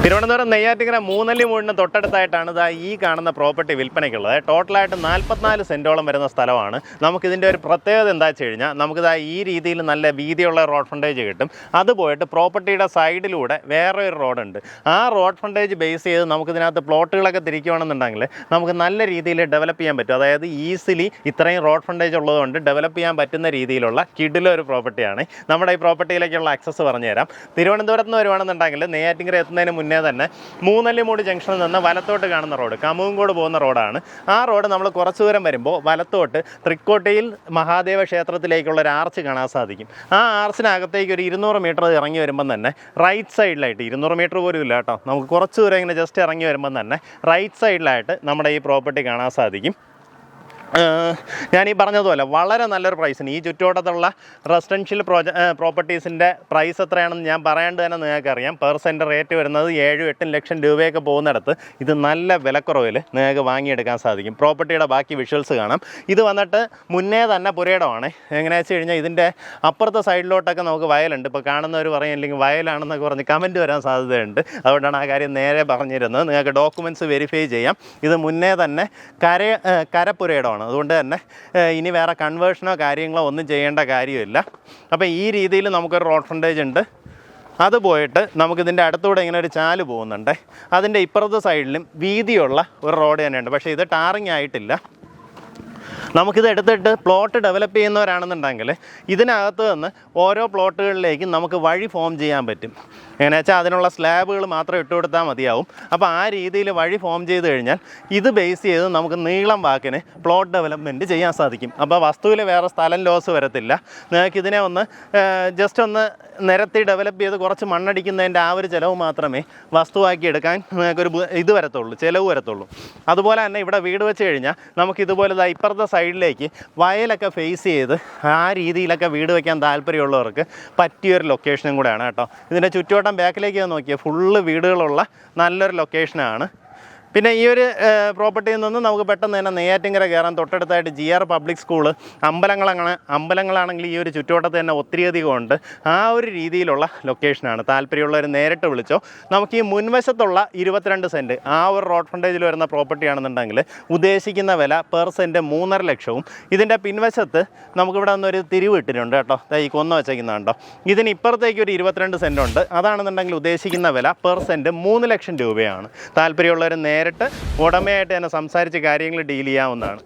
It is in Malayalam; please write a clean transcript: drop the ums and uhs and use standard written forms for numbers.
തിരുവനന്തപുരം നെയ്യാറ്റിങ്കര മൂന്നല്ലി മൂടിന് തൊട്ടടുത്തായിട്ടാണ് ഈ കാണുന്ന പ്രോപ്പർട്ടി വിൽപ്പനയ്ക്കുള്ളത്. ടോട്ടലായിട്ട് 44 സെൻറ്റോളം വരുന്ന സ്ഥലമാണ്. നമുക്കിതിൻ്റെ ഒരു പ്രത്യേകത എന്താ വെച്ച് കഴിഞ്ഞാൽ നമുക്കിത് ഈ രീതിയിൽ നല്ല വീതിയുള്ള റോഡ് ഫ്രണ്ടേജ് കിട്ടും. അത് പോയിട്ട് പ്രോപ്പർട്ടിയുടെ സൈഡിലൂടെ വേറെ ഒരു റോഡുണ്ട്. ആ റോഡ് ഫ്രണ്ടേജ് ബേസ് ചെയ്ത് നമുക്കിതിനകത്ത് പ്ലോട്ടുകളൊക്കെ തിരിക്കുകയാണെന്നുണ്ടെങ്കിൽ നമുക്ക് നല്ല രീതിയിൽ ഡെവലപ്പ് ചെയ്യാൻ പറ്റും. അതായത് ഈസിലി ഇത്രയും റോഡ് ഫ്രണ്ടേജ് ഉള്ളതുകൊണ്ട് ഡെവലപ്പ് ചെയ്യാൻ പറ്റുന്ന രീതിയിലുള്ള കിടിലൊരു പ്രോപ്പർട്ടിയാണ്. നമ്മുടെ ഈ പ്രോപ്പർട്ടിയിലേക്കുള്ള ആക്സസ് പറഞ്ഞുതരാം. തിരുവനന്തപുരത്ത് നിന്ന് വരുവാണെന്നുണ്ടെങ്കിൽ നെയ്യാറ്റിങ്കര എത്തുന്നതിന് മുന്നേ തന്നെ മൂന്നല്ലിമൂട് ജംഗ്ഷനിൽ നിന്ന് വലത്തോട്ട് കാണുന്ന റോഡ് കമുകങ്കോട് പോകുന്ന റോഡാണ്. ആ റോഡ് നമ്മൾ കുറച്ച് ദൂരം വരുമ്പോൾ വലത്തോട്ട് തൃക്കോട്ടയിൽ മഹാദേവ ക്ഷേത്രത്തിലേക്കുള്ള ഒരു ആർച്ച് കാണാൻ സാധിക്കും. ആ ആർച്ചിനകത്തേക്ക് ഒരു 200 മീറ്റർ ഇറങ്ങി വരുമ്പം തന്നെ റൈറ്റ് സൈഡിലായിട്ട് 200 മീറ്റർ പോലും ഇല്ല കേട്ടോ, നമുക്ക് കുറച്ച് ദൂരം ഇങ്ങനെ ജസ്റ്റ് ഇറങ്ങി വരുമ്പം തന്നെ റൈറ്റ് സൈഡിലായിട്ട് നമ്മുടെ ഈ പ്രോപ്പർട്ടി കാണാൻ സാധിക്കും. ഞാനീ പറഞ്ഞതുപോലെ വളരെ നല്ലൊരു പ്രൈസിന് ഈ ചുറ്റുവട്ടത്തുള്ള റെസിഡൻഷ്യൽ പ്രോപ്പർട്ടീസിൻ്റെ പ്രൈസ് എത്രയാണെന്ന് ഞാൻ പറയാണ്ട് തന്നെ നിങ്ങൾക്കറിയാം. പെർ സെൻറ്റ് റേറ്റ് വരുന്നത് 7-8 ലക്ഷം രൂപയൊക്കെ പോകുന്നിടത്ത് ഇത് നല്ല വിലക്കുറവിൽ നിങ്ങൾക്ക് വാങ്ങിയെടുക്കാൻ സാധിക്കും. പ്രോപ്പർട്ടിയുടെ ബാക്കി വിഷ്വൽസ് കാണാം. ഇത് വന്നിട്ട് മുന്നേ തന്നെ പുരയിടമാണ്. എങ്ങനെയാണെന്ന് വെച്ച് കഴിഞ്ഞാൽ ഇതിൻ്റെ അപ്പുറത്തെ സൈഡിലോട്ടൊക്കെ നമുക്ക് വയലുണ്ട്. ഇപ്പോൾ കാണുന്നവർ പറയും അല്ലെങ്കിൽ വയലാണെന്നൊക്കെ പറഞ്ഞ് കമൻറ്റ് വരാൻ സാധ്യതയുണ്ട്. അതുകൊണ്ടാണ് ആ കാര്യം നേരെ പറഞ്ഞിരുന്നത്. നിങ്ങൾക്ക് ഡോക്യുമെൻറ്റ്സ് വെരിഫൈ ചെയ്യാം. ഇത് മുന്നേ തന്നെ കരപ്പുരയിടമാണ്. അതുകൊണ്ട് തന്നെ ഇനി വേറെ കൺവേർഷനോ കാര്യങ്ങളോ ഒന്നും ചെയ്യേണ്ട കാര്യമില്ല. അപ്പോൾ ഈ രീതിയിൽ നമുക്കൊരു റോഡ് ഫ്രണ്ടേജ് ഉണ്ട്. അത് പോയിട്ട് നമുക്കിതിൻ്റെ അടുത്തൂടെ ഇങ്ങനെ ഒരു ചാല് പോകുന്നുണ്ട്. അതിൻ്റെ ഇപ്പുറത്തെ സൈഡിലും വീതിയുള്ള ഒരു റോഡ് തന്നെയുണ്ട്. പക്ഷേ ഇത് ടാറിങ് ആയിട്ടില്ല. നമുക്കിത് എടുത്തിട്ട് പ്ലോട്ട് ഡെവലപ്പ് ചെയ്യുന്നവരാണെന്നുണ്ടെങ്കിൽ ഇതിനകത്ത് നിന്ന് ഓരോ പ്ലോട്ടുകളിലേക്കും നമുക്ക് വഴി ഫോം ചെയ്യാൻ പറ്റും. എങ്ങനെയാ വെച്ചാൽ അതിനുള്ള സ്ലാബുകൾ മാത്രം ഇട്ട് കൊടുത്താൽ മതിയാവും. അപ്പോൾ ആ രീതിയിൽ വഴി ഫോം ചെയ്ത് കഴിഞ്ഞാൽ ഇത് ബേസ് ചെയ്ത് നമുക്ക് നീളം വാക്കിന് പ്ലോട്ട് ഡെവലപ്മെൻറ്റ് ചെയ്യാൻ സാധിക്കും. അപ്പോൾ വസ്തുവിൽ വേറെ സ്ഥലം ലോസ് വരത്തില്ല. നിങ്ങൾക്കിതിനെ ജസ്റ്റ് ഒന്ന് നിരത്തി ഡെവലപ്പ് ചെയ്ത് കുറച്ച് മണ്ണടിക്കുന്നതിൻ്റെ ആ ഒരു ചിലവ് മാത്രമേ വസ്തുവാക്കി എടുക്കാൻ നിങ്ങൾക്കൊരു ഇത് വരത്തുള്ളൂ, ചിലവ് വരത്തുള്ളൂ. അതുപോലെ തന്നെ ഇവിടെ വീട് വെച്ച് കഴിഞ്ഞാൽ നമുക്കിതുപോലെ ഇപ്പുറത്തെ സൈഡിലേക്ക് വയലൊക്കെ ഫേസ് ചെയ്ത് ആ രീതിയിലൊക്കെ വീട് വയ്ക്കാൻ താല്പര്യമുള്ളവർക്ക് പറ്റിയൊരു ലൊക്കേഷനും കൂടെയാണ് കേട്ടോ. ഇതിൻ്റെ ചുറ്റുവട്ടം ബാക്കിലേക്ക് നോക്കിയാൽ ഫുള്ള് വീടുകളുള്ള നല്ലൊരു ലൊക്കേഷനാണ്. പിന്നെ ഈ ഒരു പ്രോപ്പർട്ടിയിൽ നിന്ന് നമുക്ക് പെട്ടെന്ന് തന്നെ നെയ്യാറ്റിങ്കര കയറാൻ തൊട്ടടുത്തായിട്ട് GR പബ്ലിക് സ്കൂള്, അമ്പലങ്ങളാണെങ്കിൽ ഈ ഒരു ചുറ്റുവട്ടത്ത് തന്നെ ഒത്തിരിയധികം ഉണ്ട്. ആ ഒരു രീതിയിലുള്ള ലൊക്കേഷനാണ്. താല്പര്യമുള്ളവർ നേരിട്ട് വിളിച്ചോ. നമുക്ക് ഈ മുൻവശത്തുള്ള 22 സെൻറ്റ് ആ ഒരു റോഡ് ഫ്രണ്ടേജിൽ വരുന്ന പ്രോപ്പർട്ടി ആണെന്നുണ്ടെങ്കിൽ ഉദ്ദേശിക്കുന്ന വില പെർ സെൻറ്റ് 3.5 ലക്ഷവും. ഇതിൻ്റെ പിൻവശത്ത് നമുക്കിവിടെ നിന്നൊരു തിരിവ് ഇട്ടിട്ടുണ്ട് കേട്ടോ. ഈ കൊന്ന വെച്ചേക്കുന്നുണ്ടോ. ഇതിന് ഇപ്പുറത്തേക്ക് ഒരു 22 സെൻറ്റ് ഉണ്ട്. അതാണെന്നുണ്ടെങ്കിൽ ഉദ്ദേശിക്കുന്ന വില പെർ സെൻറ്റ് 3 ലക്ഷം രൂപയാണ്. താല്പര്യമുള്ളവർ നേരിട്ട് ഉടമയായിട്ട് തന്നെ സംസാരിച്ച് കാര്യങ്ങൾ ഡീൽ ചെയ്യാവുന്നതാണ്.